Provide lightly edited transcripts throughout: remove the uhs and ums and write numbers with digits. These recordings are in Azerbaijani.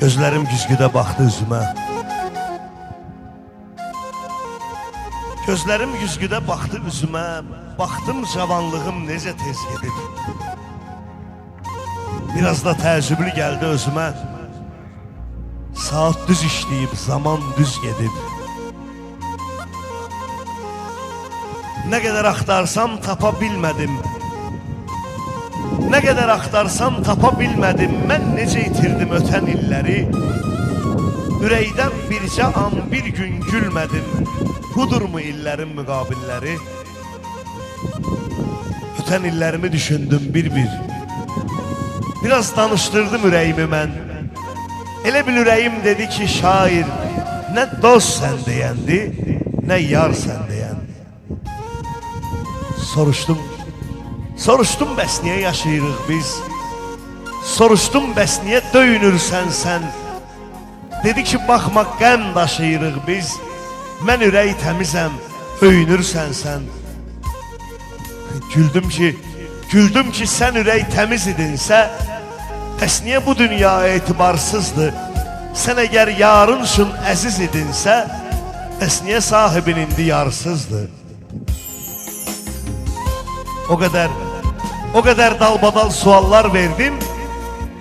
Gözlərim güzgüdə baxdı üzümə. Gözlərim güzgüdə baxdı üzümə. Baxdım cavanlığım necə tez gedir. Biraz da təəccüblü gəldi özümə. Saat düz işləyib, zaman düz gedib. Nə qədər axtarsam tapa bilmədim. Nə qədər axtarsam tapa bilmədim. Mən necə itirdim ötən illəri. Ürəkdən bircə an bir gün gülmədim. Budurmu illərin müqabilləri? Ötən illərimi düşündüm bir-bir. Biraz danışdırdım ürəyimi mən. Elə bil ürəyim dedi ki, şair, nə dost sən deyəndi, nə yar sən deyəndi. Soruşdum bəs niyə yaşayırıq biz? Soruşdum bəs niyə döyünürsən sən? Dedi ki, baxma qəm daşıyırıq biz. Mən ürək təmizəm, öyünürsən sən. Güldüm ki, sən ürək təmiz idinsə, bəs niyə bu dünya etibarsızdır? Sən əgər yarın üçün əziz idinsə, bəs niyə sahibin indi yarsızdır? O qədər dalbadal suallar verdim.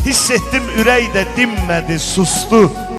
Hiss etdim ürək də dinmədi, sustu.